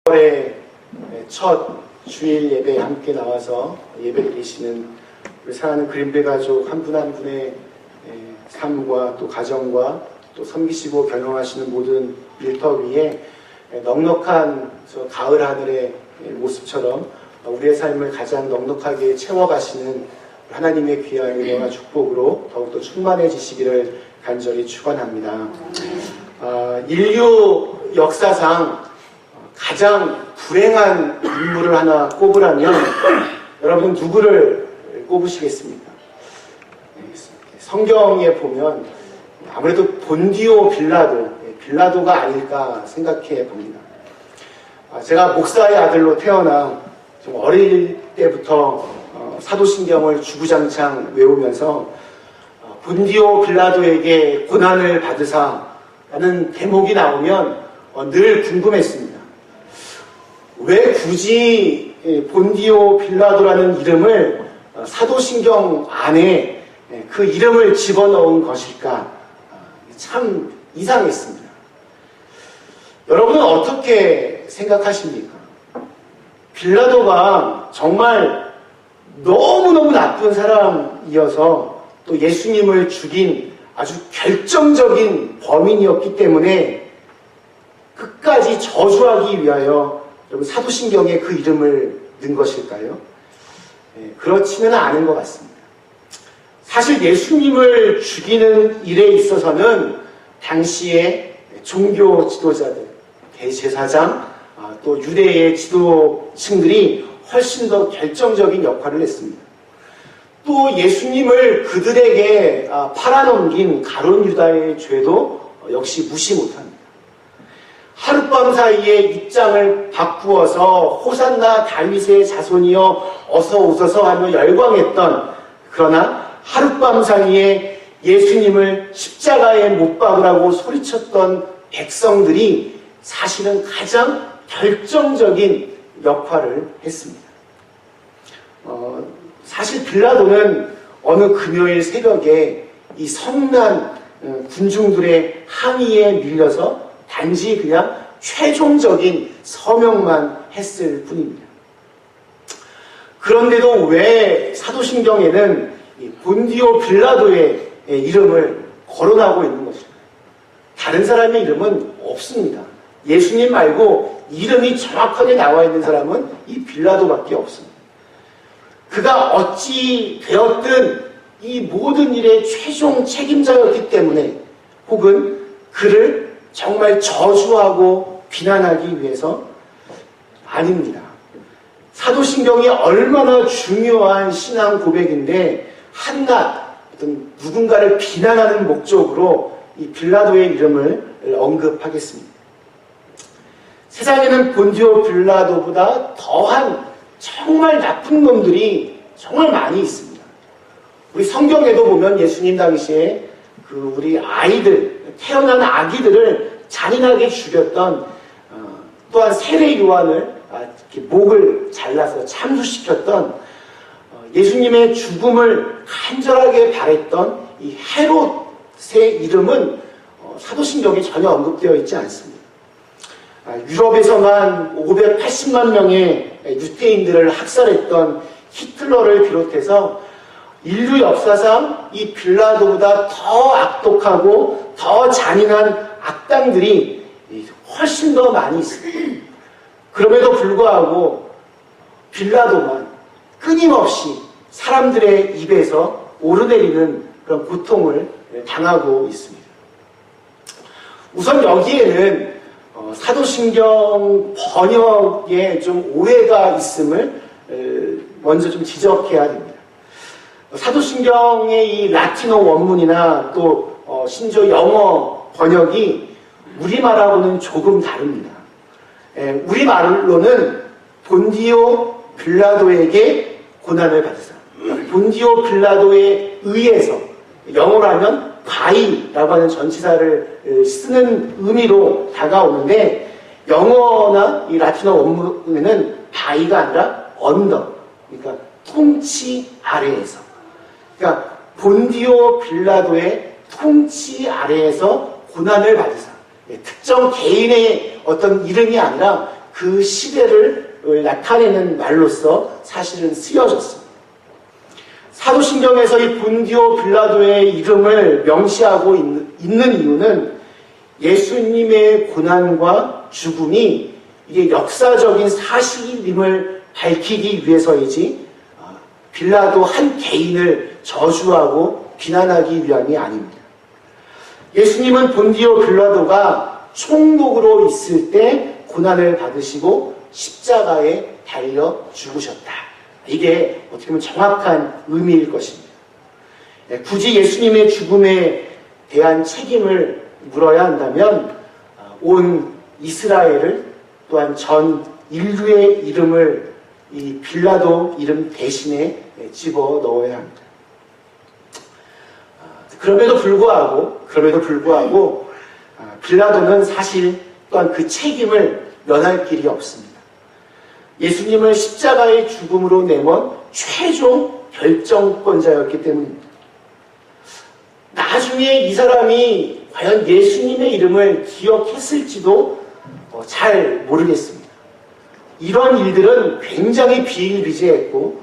9월의 첫 주일 예배에 함께 나와서 예배드리시는 우리 사랑하는 그린벨 가족 한 분 한 분의 삶과 또 가정과 또 섬기시고 경영하시는 모든 일터 위에 넉넉한 저 가을 하늘의 모습처럼 우리의 삶을 가장 넉넉하게 채워가시는 하나님의 귀한 은혜와 축복으로 더욱더 충만해지시기를 간절히 축원합니다. 인류 역사상 가장 불행한 인물을 하나 꼽으라면 여러분 누구를 꼽으시겠습니까? 성경에 보면 아무래도 본디오 빌라도가 아닐까 생각해 봅니다. 제가 목사의 아들로 태어나 좀 어릴 때부터 사도신경을 주구장창 외우면서 본디오 빌라도에게 고난을 받으사라는 대목이 나오면 늘 궁금했습니다. 왜 굳이 본디오 빌라도라는 이름을 사도신경 안에 그 이름을 집어넣은 것일까? 참 이상했습니다. 여러분은 어떻게 생각하십니까? 빌라도가 정말 너무너무 나쁜 사람이어서 또 예수님을 죽인 아주 결정적인 범인이었기 때문에 끝까지 저주하기 위하여 여러분 사도신경에 그 이름을 넣은 것일까요? 그렇지는 않은 것 같습니다. 사실 예수님을 죽이는 일에 있어서는 당시의 종교 지도자들, 대제사장, 또 유대의 지도층들이 훨씬 더 결정적인 역할을 했습니다. 또 예수님을 그들에게 팔아넘긴 가룟 유다의 죄도 역시 무시 못합니다. 하룻밤 사이에 입장을 바꾸어서 호산나 다윗의 자손이여 어서 오소서 하며 열광했던, 그러나 하룻밤 사이에 예수님을 십자가에 못 박으라고 소리쳤던 백성들이 사실은 가장 결정적인 역할을 했습니다. 사실 빌라도는 어느 금요일 새벽에 이 성난 군중들의 항의에 밀려서 단지 그냥 최종적인 서명만 했을 뿐입니다. 그런데도 왜 사도신경에는 본디오 빌라도의 이름을 거론하고 있는 것일까요? 다른 사람의 이름은 없습니다. 예수님 말고 이름이 정확하게 나와 있는 사람은 이 빌라도밖에 없습니다. 그가 어찌 되었든 이 모든 일의 최종 책임자였기 때문에, 혹은 그를 정말 저주하고 비난하기 위해서 아닙니다. 사도신경이 얼마나 중요한 신앙 고백인데 한낱 어떤 누군가를 비난하는 목적으로 이 빌라도의 이름을 언급하겠습니다. 세상에는 본디오 빌라도보다 더한 정말 나쁜 놈들이 정말 많이 있습니다. 우리 성경에도 보면 예수님 당시에 그 우리 아이들, 태어난 아기들을 잔인하게 죽였던, 또한 세례 요한을 목을 잘라서 참수시켰던, 예수님의 죽음을 간절하게 바랬던 이 헤롯의 이름은 사도신경에 전혀 언급되어 있지 않습니다. 유럽에서만 580만 명의 유대인들을 학살했던 히틀러를 비롯해서 인류 역사상 이 빌라도보다 더 악독하고 더 잔인한 악당들이 훨씬 더 많이 있습니다. 그럼에도 불구하고 빌라도만 끊임없이 사람들의 입에서 오르내리는 그런 고통을 당하고 있습니다. 우선 여기에는 사도신경 번역에 좀 오해가 있음을 먼저 좀 지적해야 됩니다. 사도신경의 이 라틴어 원문이나 또 심지어 영어 번역이 우리말하고는 조금 다릅니다. 우리말로는 본디오 빌라도에게 고난을 받으사, 본디오 빌라도에 의해서, 영어로 하면 by라고 하는 전치사를 쓰는 의미로 다가오는데, 영어나 이 라틴어 원문에는 by가 아니라 under, 그러니까 통치 아래에서, 그러니까 본디오 빌라도의 통치 아래에서 고난을 받으사, 특정 개인의 어떤 이름이 아니라 그 시대를 나타내는 말로서 사실은 쓰여졌습니다. 사도신경에서 이 본디오 빌라도의 이름을 명시하고 있는 이유는 예수님의 고난과 죽음이 이게 역사적인 사실임을 밝히기 위해서이지 빌라도 한 개인을 저주하고 비난하기 위함이 아닙니다. 예수님은 본디오 빌라도가 총독으로 있을 때 고난을 받으시고 십자가에 달려 죽으셨다. 이게 어떻게 보면 정확한 의미일 것입니다. 굳이 예수님의 죽음에 대한 책임을 물어야 한다면 온 이스라엘을 또한 전 인류의 이름을 이 빌라도 이름 대신에 집어 넣어야 합니다. 그럼에도 불구하고 빌라도는 사실 또한 그 책임을 면할 길이 없습니다. 예수님을 십자가의 죽음으로 내몬 최종 결정권자였기 때문입니다. 나중에 이 사람이 과연 예수님의 이름을 기억했을지도 잘 모르겠습니다. 이런 일들은 굉장히 비일비재했고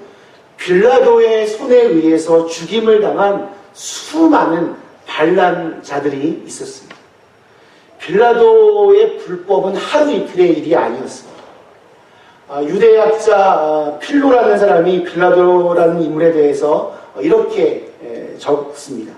빌라도의 손에 의해서 죽임을 당한 수많은 반란자들이 있었습니다. 빌라도의 불법은 하루 이틀의 일이 아니었습니다. 유대학자 필로라는 사람이 빌라도라는 인물에 대해서 이렇게 적습니다.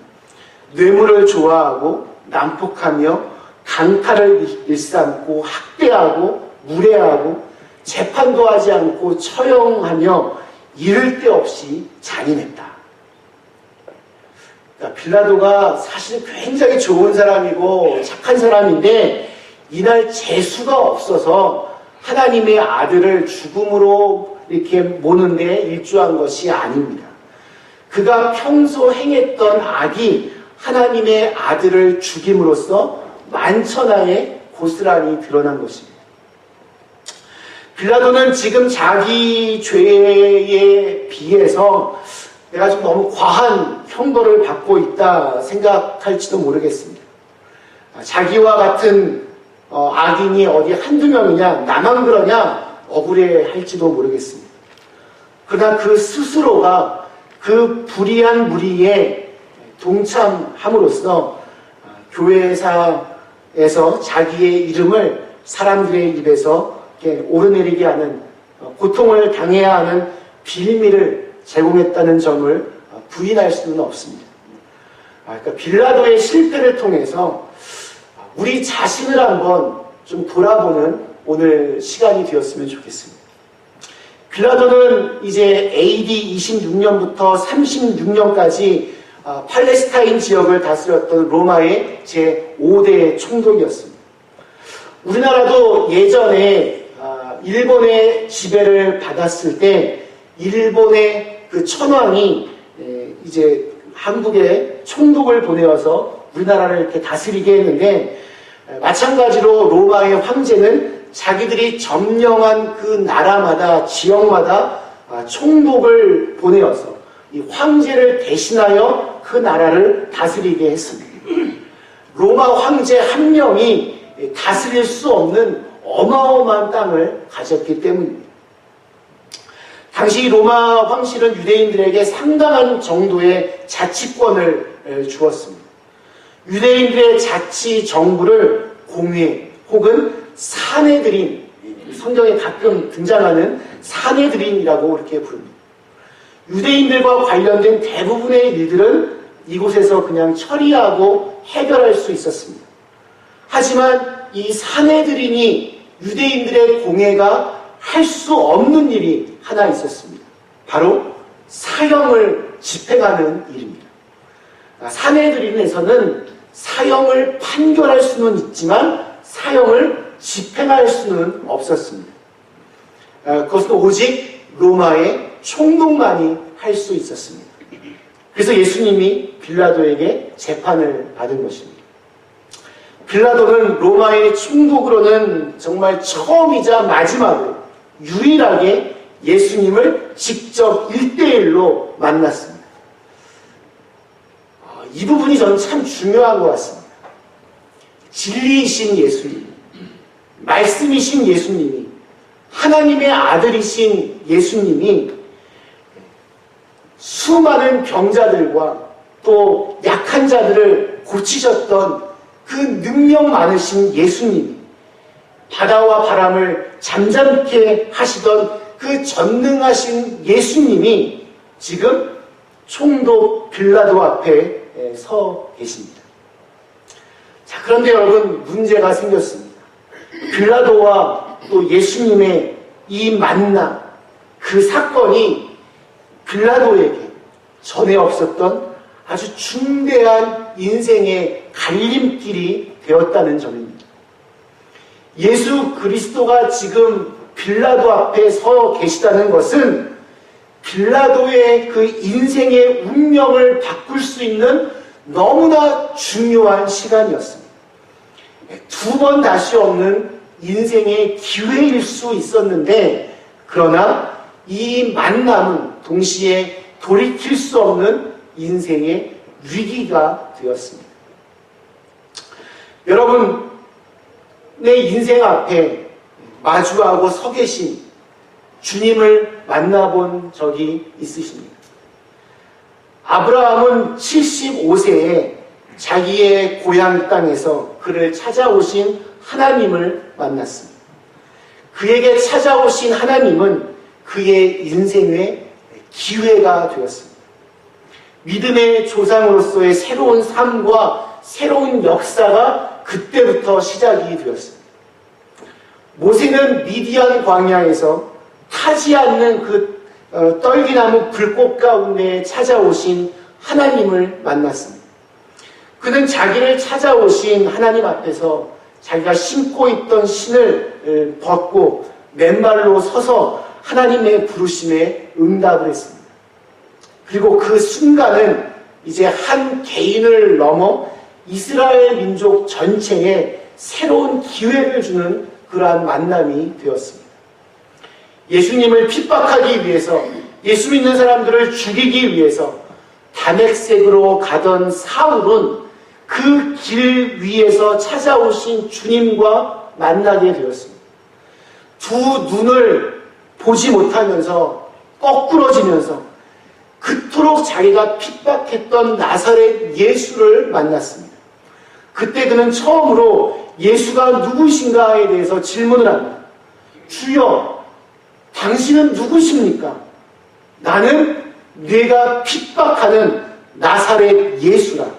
뇌물을 좋아하고 난폭하며 강탈을 일삼고 학대하고 무례하고 재판도 하지 않고 처형하며 이를 데 없이 잔인했다. 그러니까 빌라도가 사실 굉장히 좋은 사람이고 착한 사람인데 이날 재수가 없어서 하나님의 아들을 죽음으로 이렇게 모는데 일조한 것이 아닙니다. 그가 평소 행했던 악이 하나님의 아들을 죽임으로써 만천하에 고스란히 드러난 것입니다. 빌라도는 지금 자기 죄에 비해서 내가 좀 너무 과한 형벌을 받고 있다 생각할지도 모르겠습니다. 자기와 같은 악인이 어디 한두 명이냐, 나만 그러냐 억울해할지도 모르겠습니다. 그러나 그 스스로가 그 불의한 무리에 동참함으로써 교회사에서 자기의 이름을 사람들의 입에서 이렇게 오르내리게 하는, 고통을 당해야 하는 빌미를 제공했다는 점을 부인할 수는 없습니다. 그러니까 빌라도의 실패를 통해서 우리 자신을 한번 좀 돌아보는 오늘 시간이 되었으면 좋겠습니다. 빌라도는 이제 AD 26년부터 36년까지 팔레스타인 지역을 다스렸던 로마의 제5대 총독이었습니다. 우리나라도 예전에 일본의 지배를 받았을 때 일본의 그 천황이 이제 한국에 총독을 보내어서 우리나라를 이렇게 다스리게 했는데, 마찬가지로 로마의 황제는 자기들이 점령한 그 나라마다 지역마다 총독을 보내어서 이 황제를 대신하여 그 나라를 다스리게 했습니다. 로마 황제 한 명이 다스릴 수 없는 어마어마한 땅을 가졌기 때문입니다. 당시 로마 황실은 유대인들에게 상당한 정도의 자치권을 주었습니다. 유대인들의 자치 정부를 공회 혹은 사내들인, 성경에 가끔 등장하는 사내들인이라고 이렇게 부릅니다. 유대인들과 관련된 대부분의 일들은 이곳에서 그냥 처리하고 해결할 수 있었습니다. 하지만 이 사내들인이 유대인들의 공회가 할 수 없는 일이 하나 있었습니다. 바로 사형을 집행하는 일입니다. 사내들인에서는 사형을 판결할 수는 있지만 사형을 집행할 수는 없었습니다. 그것은 오직 로마의 총독만이 할 수 있었습니다. 그래서 예수님이 빌라도에게 재판을 받은 것입니다. 빌라도는 로마의 총독으로는 정말 처음이자 마지막으로 유일하게 예수님을 직접 1대1로 만났습니다. 이 부분이 저는 참 중요한 것 같습니다. 진리이신 예수님, 말씀이신 예수님이 하나님의 아들이신 예수님이 수많은 병자들과 또 약한 자들을 고치셨던 그 능력 많으신 예수님이, 바다와 바람을 잠잠케 하시던 그 전능하신 예수님이 지금 총독 빌라도 앞에 서 계십니다. 자, 그런데 여러분, 문제가 생겼습니다. 빌라도와 또 예수님의 이 만남, 그 사건이 빌라도에게 전에 없었던 아주 중대한 인생의 갈림길이 되었다는 점입니다. 예수 그리스도가 지금 빌라도 앞에 서 계시다는 것은 빌라도의 그 인생의 운명을 바꿀 수 있는 너무나 중요한 시간이었습니다. 두 번 다시 없는 인생의 기회일 수 있었는데, 그러나 이 만남은 동시에 돌이킬 수 없는 인생의 위기가 되었습니다. 여러분, 내 인생 앞에 마주하고 서 계신 주님을 만나본 적이 있으십니까? 아브라함은 75세에 자기의 고향 땅에서 그를 찾아오신 하나님을 만났습니다. 그에게 찾아오신 하나님은 그의 인생의 기회가 되었습니다. 믿음의 조상으로서의 새로운 삶과 새로운 역사가 그때부터 시작이 되었습니다. 모세는 미디안 광야에서 타지 않는 그 떨기나무 불꽃 가운데 찾아오신 하나님을 만났습니다. 그는 자기를 찾아오신 하나님 앞에서 자기가 신고 있던 신을 벗고 맨발로 서서 하나님의 부르심에 응답을 했습니다. 그리고 그 순간은 이제 한 개인을 넘어 이스라엘 민족 전체에 새로운 기회를 주는 그러한 만남이 되었습니다. 예수님을 핍박하기 위해서, 예수 믿는 사람들을 죽이기 위해서 다메섹으로 가던 사울은 그 길 위에서 찾아오신 주님과 만나게 되었습니다. 두 눈을 보지 못하면서 거꾸러지면서 그토록 자기가 핍박했던 나사렛 예수를 만났습니다. 그때 그는 처음으로 예수가 누구신가에 대해서 질문을 합니다. 주여, 당신은 누구십니까? 나는 네가 핍박하는 나사렛 예수라.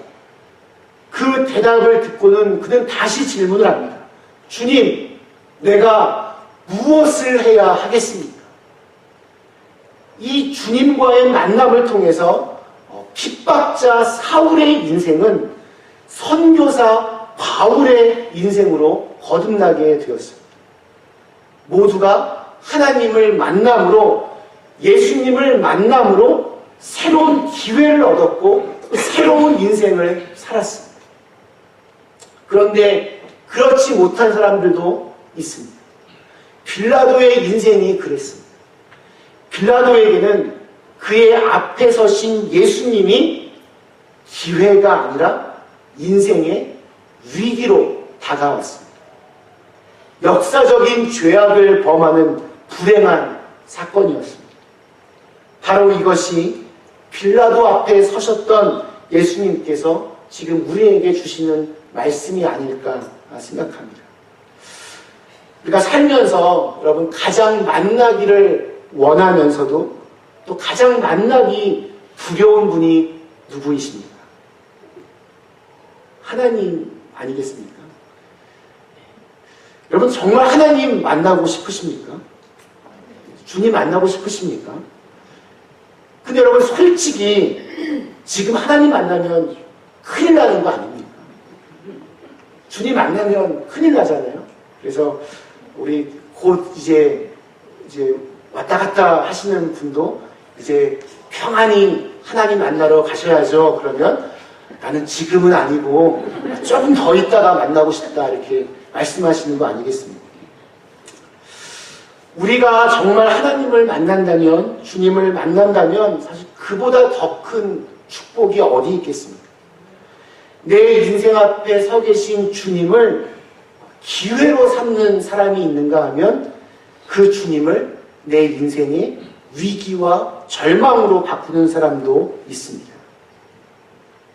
그 대답을 듣고는 그는 다시 질문을 합니다. 주님, 내가 무엇을 해야 하겠습니까? 이 주님과의 만남을 통해서 핍박자 사울의 인생은 선교사 바울의 인생으로 거듭나게 되었습니다. 모두가 하나님을 만남으로, 예수님을 만남으로 새로운 기회를 얻었고 새로운 인생을 살았습니다. 그런데 그렇지 못한 사람들도 있습니다. 빌라도의 인생이 그랬습니다. 빌라도에게는 그의 앞에 서신 예수님이 기회가 아니라 인생의 위기로 다가왔습니다. 역사적인 죄악을 범하는 불행한 사건이었습니다. 바로 이것이 빌라도 앞에 서셨던 예수님께서 지금 우리에게 주시는 말씀이 아닐까 생각합니다. 우리가 살면서 여러분 가장 만나기를 원하면서도 또 가장 만나기 두려운 분이 누구이십니까? 하나님 아니겠습니까? 여러분 정말 하나님 만나고 싶으십니까? 주님 만나고 싶으십니까? 근데 여러분 솔직히 지금 하나님 만나면 큰일 나는 거 아닙니까? 주님 만나면 큰일 나잖아요. 그래서 우리 곧 이제 왔다 갔다 하시는 분도 이제 평안히 하나님 만나러 가셔야죠. 그러면 나는 지금은 아니고 조금 더 있다가 만나고 싶다 이렇게 말씀하시는 거 아니겠습니까? 우리가 정말 하나님을 만난다면, 주님을 만난다면 사실 그보다 더 큰 축복이 어디 있겠습니까? 내 인생 앞에 서 계신 주님을 기회로 삼는 사람이 있는가 하면 그 주님을 내 인생의 위기와 절망으로 바꾸는 사람도 있습니다.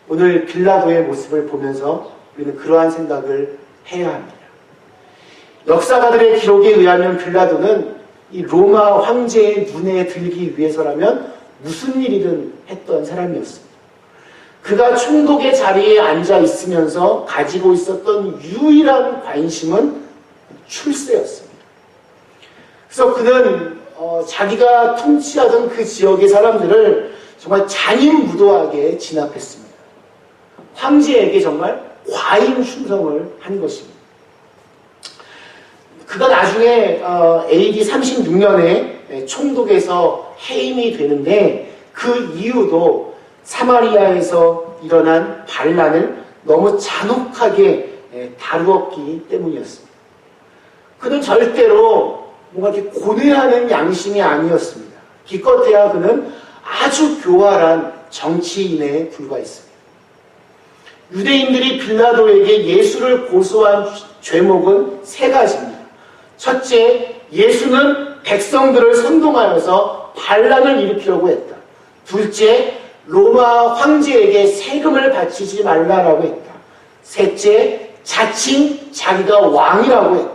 오늘 빌라도의 모습을 보면서 우리는 그러한 생각을 해야 합니다. 역사가들의 기록에 의하면 빌라도는 이 로마 황제의 눈에 들기 위해서라면 무슨 일이든 했던 사람이었습니다. 그가 총독의 자리에 앉아 있으면서 가지고 있었던 유일한 관심은 출세였습니다. 그래서 그는 자기가 통치하던 그 지역의 사람들을 정말 잔인무도하게 진압했습니다. 황제에게 정말 과잉 충성을 한 것입니다. 그가 나중에 AD 36년에 총독에서 해임이 되는데 그 이유도 사마리아에서 일어난 반란을 너무 잔혹하게 다루었기 때문이었습니다. 그는 절대로 뭔가 이렇게 고뇌하는 양심이 아니었습니다. 기껏해야 그는 아주 교활한 정치인에 불과했습니다. 유대인들이 빌라도에게 예수를 고소한 죄목은 3가지입니다. 첫째, 예수는 백성들을 선동하여서 반란을 일으키려고 했다. 둘째, 로마 황제에게 세금을 바치지 말라라고 했다. 셋째, 자칭 자기가 왕이라고 했다.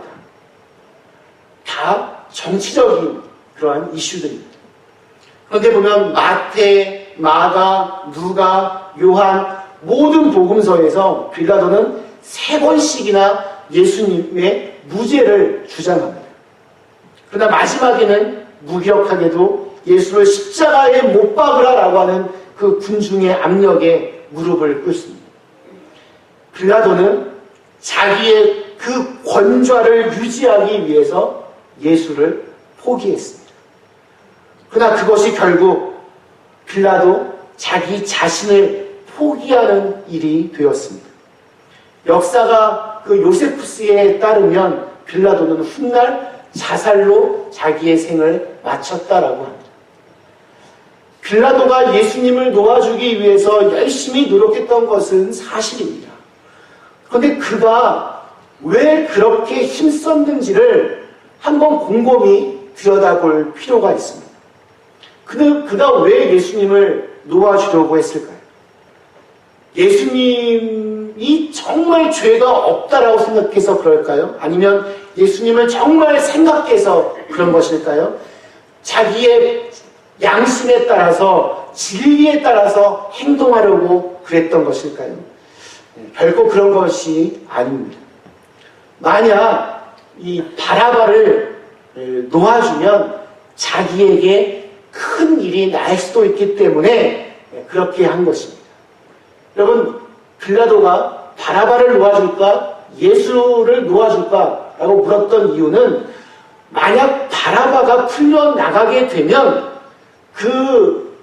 다 정치적인 그러한 이슈들입니다. 그런데 보면 마태, 마가, 누가, 요한 모든 복음서에서 빌라도는 3번씩이나 예수님의 무죄를 주장합니다. 그러나 마지막에는 무기력하게도 예수를 십자가에 못 박으라라고 하는 그 군중의 압력에 무릎을 꿇습니다. 빌라도는 자기의 그 권좌를 유지하기 위해서 예수를 포기했습니다. 그러나 그것이 결국 빌라도 자기 자신을 포기하는 일이 되었습니다. 역사가 그 요세푸스에 따르면 빌라도는 훗날 자살로 자기의 생을 마쳤다라고 합니다. 빌라도가 예수님을 놓아주기 위해서 열심히 노력했던 것은 사실입니다. 그런데 그가 왜 그렇게 힘썼는지를 한번 곰곰이 들여다볼 필요가 있습니다. 그가 왜 예수님을 놓아주려고 했을까요? 예수님이 정말 죄가 없다라고 생각해서 그럴까요? 아니면 예수님을 정말 생각해서 그런 것일까요? 자기의 양심에 따라서 진리에 따라서 행동하려고 그랬던 것일까요? 결코 그런 것이 아닙니다. 만약 이 바라바를 놓아주면 자기에게 큰 일이 날 수도 있기 때문에 그렇게 한 것입니다. 여러분, 빌라도가 바라바를 놓아줄까? 예수를 놓아줄까? 라고 물었던 이유는 만약 바라바가 풀려나가게 되면 그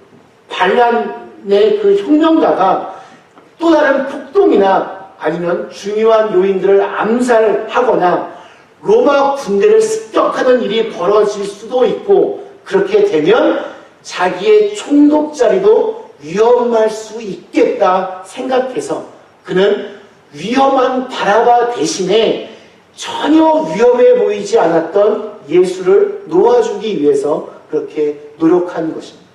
반란의 그 혁명가가 또 다른 폭동이나 아니면 중요한 요인들을 암살하거나 로마 군대를 습격하는 일이 벌어질 수도 있고, 그렇게 되면 자기의 총독 자리도 위험할 수 있겠다 생각해서 그는 위험한 바라바 대신에 전혀 위험해 보이지 않았던 예수를 놓아주기 위해서 그렇게 노력한 것입니다.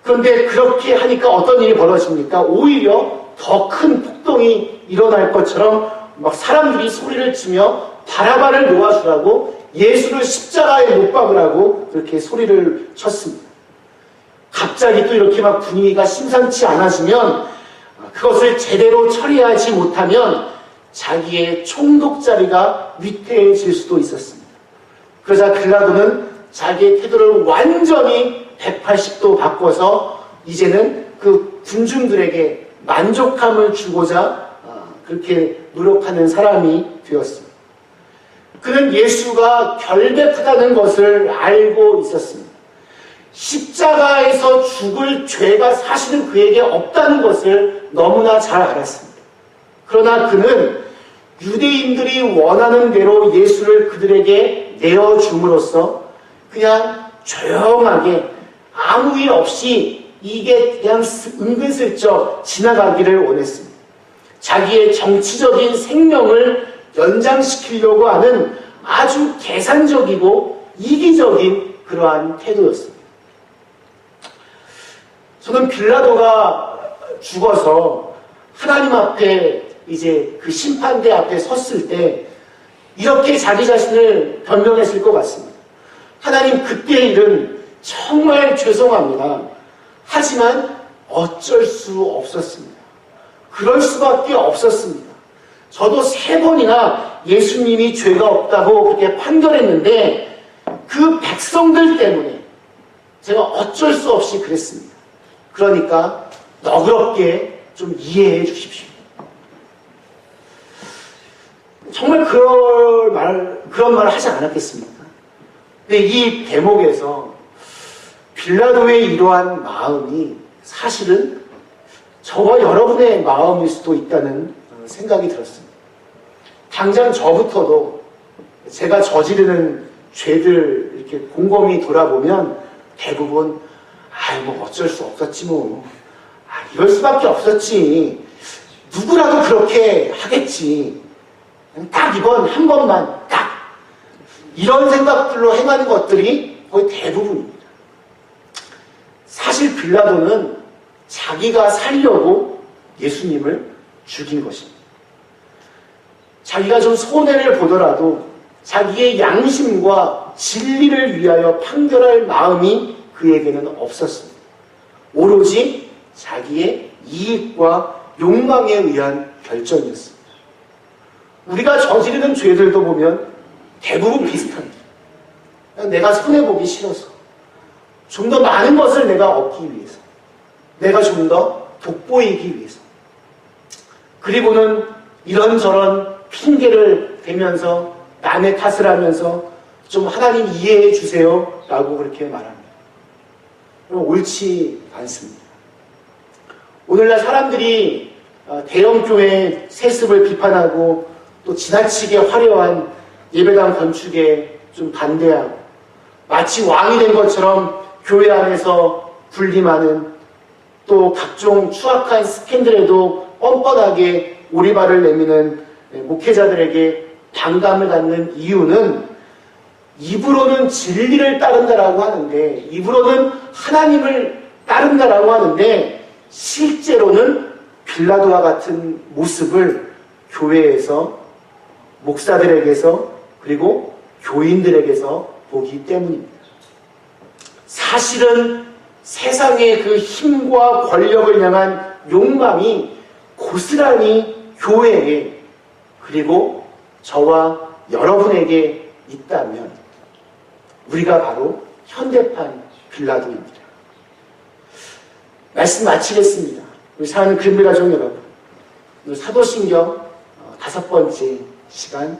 그런데 그렇게 하니까 어떤 일이 벌어집니까? 오히려 더 큰 폭동이 일어날 것처럼 막 사람들이 소리를 치며 바라바를 놓아주라고, 예수를 십자가에 못 박으라고 그렇게 소리를 쳤습니다. 갑자기 또 이렇게 막 분위기가 심상치 않아지면 그것을 제대로 처리하지 못하면 자기의 총독 자리가 위태해질 수도 있었습니다. 그러자 빌라도는 자기의 태도를 완전히 180도 바꿔서 이제는 그 군중들에게 만족감을 주고자 그렇게 노력하는 사람이 되었습니다. 그는 예수가 결백하다는 것을 알고 있었습니다. 십자가에서 죽을 죄가 사실은 그에게 없다는 것을 너무나 잘 알았습니다. 그러나 그는 유대인들이 원하는 대로 예수를 그들에게 내어줌으로써 그냥 조용하게 아무 일 없이 이게 그냥 은근슬쩍 지나가기를 원했습니다. 자기의 정치적인 생명을 연장시키려고 하는 아주 계산적이고 이기적인 그러한 태도였습니다. 저는 빌라도가 죽어서 하나님 앞에 이제 그 심판대 앞에 섰을 때 이렇게 자기 자신을 변명했을 것 같습니다. 하나님, 그때의 일은 정말 죄송합니다. 하지만 어쩔 수 없었습니다. 그럴 수밖에 없었습니다. 저도 3번이나 예수님이 죄가 없다고 그렇게 판결했는데 그 백성들 때문에 제가 어쩔 수 없이 그랬습니다. 그러니까 너그럽게 좀 이해해 주십시오. 정말 그런 말을 하지 않았겠습니까? 근데 이 대목에서 빌라도의 이러한 마음이 사실은 저와 여러분의 마음일 수도 있다는 생각이 들었습니다. 당장 저부터도 제가 저지르는 죄들 이렇게 곰곰이 돌아보면 대부분 뭐 어쩔 수 없었지 뭐. 이럴 수밖에 없었지. 누구라도 그렇게 하겠지. 딱 이번 한 번만 딱 이런 생각들로 행하는 것들이 거의 대부분입니다. 사실 빌라도는 자기가 살려고 예수님을 죽인 것입니다. 자기가 좀 손해를 보더라도 자기의 양심과 진리를 위하여 판결할 마음이 그에게는 없었습니다. 오로지 자기의 이익과 욕망에 의한 결정이었습니다. 우리가 저지르는 죄들도 보면 대부분 비슷합니다. 내가 손해보기 싫어서, 좀 더 많은 것을 내가 얻기 위해서, 내가 좀 더 돋보이기 위해서, 그리고는 이런저런 핑계를 대면서 남의 탓을 하면서 좀 하나님 이해해 주세요 라고 그렇게 말합니다. 옳지 않습니다. 오늘날 사람들이 대형교회 세습을 비판하고 또 지나치게 화려한 예배당 건축에 좀 반대하고 마치 왕이 된 것처럼 교회 안에서 군림하는, 또 각종 추악한 스캔들에도 뻔뻔하게 오리발을 내미는 목회자들에게 반감을 갖는 이유는 입으로는 진리를 따른다라고 하는데, 입으로는 하나님을 따른다라고 하는데 실제로는 빌라도와 같은 모습을 교회에서, 목사들에게서, 그리고 교인들에게서 보기 때문입니다. 사실은 세상의 그 힘과 권력을 향한 욕망이 고스란히 교회에, 그리고 저와 여러분에게 있다면 우리가 바로 현대판 빌라도입니다. 말씀 마치겠습니다. 우리 사랑하는 그린벨 가족 여러분, 오늘 사도신경 5번째 시간,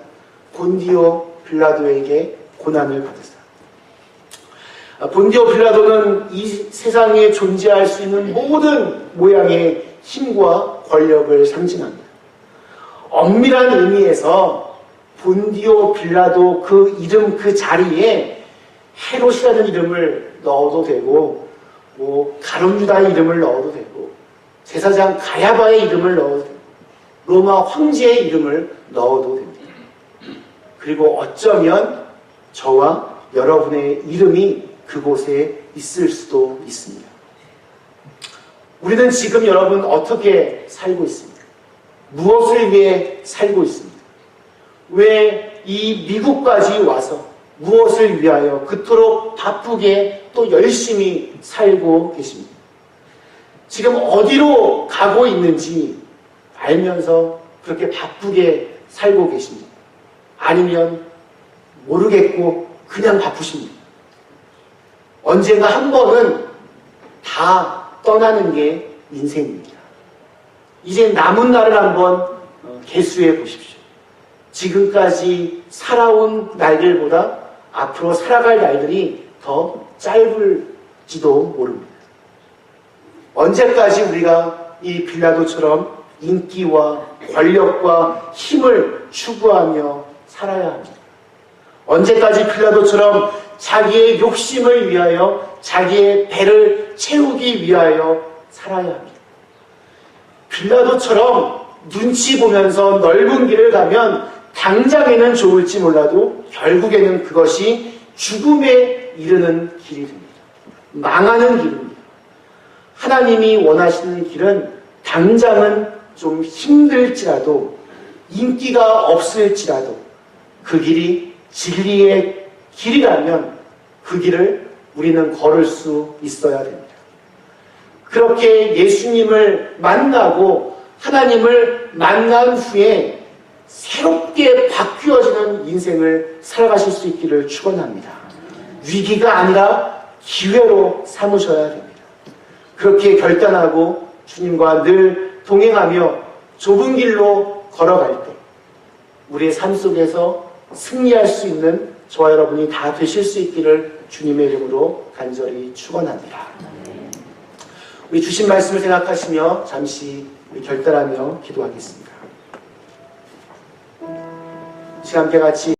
본디오 빌라도에게 고난을 받으사. 본디오 빌라도는 이 세상에 존재할 수 있는 모든 모양의 힘과 권력을 상징합니다. 엄밀한 의미에서 본디오 빌라도 그 이름, 그 자리에 헤롯이라는 이름을 넣어도 되고, 가룟유다의 이름을 넣어도 되고, 제사장 가야바의 이름을 넣어도 되고, 로마 황제의 이름을 넣어도 됩니다. 그리고 어쩌면 저와 여러분의 이름이 그곳에 있을 수도 있습니다. 우리는 지금 여러분 어떻게 살고 있습니까? 무엇을 위해 살고 있습니까? 왜 이 미국까지 와서 무엇을 위하여 그토록 바쁘게 또 열심히 살고 계십니까? 지금 어디로 가고 있는지 알면서 그렇게 바쁘게 살고 계십니까? 아니면 모르겠고 그냥 바쁘십니까? 언젠가 한 번은 다 떠나는 게 인생입니다. 이제 남은 날을 한번 계수해 보십시오. 지금까지 살아온 날들보다 앞으로 살아갈 날들이 더 짧을지도 모릅니다. 언제까지 우리가 이 빌라도처럼 인기와 권력과 힘을 추구하며 살아야 합니다. 언제까지 빌라도처럼 자기의 욕심을 위하여, 자기의 배를 채우기 위하여 살아야 합니다. 빌라도처럼 눈치 보면서 넓은 길을 가면 당장에는 좋을지 몰라도 결국에는 그것이 죽음에 이르는 길이 됩니다. 망하는 길입니다. 하나님이 원하시는 길은 당장은 좀 힘들지라도 인기가 없을지라도 그 길이 진리의 길이라면 그 길을 우리는 걸을 수 있어야 됩니다. 그렇게 예수님을 만나고 하나님을 만난 후에 새롭게 바뀌어지는 인생을 살아가실 수 있기를 축원합니다. 위기가 아니라 기회로 삼으셔야 됩니다. 그렇게 결단하고 주님과 늘 동행하며 좁은 길로 걸어갈 때 우리의 삶 속에서 승리할 수 있는 저와 여러분이 다 되실 수 있기를 주님의 이름으로 간절히 축원합니다. 우리 주신 말씀을 생각하시며 잠시 우리 결단하며 기도하겠습니다. 시간 함께 같이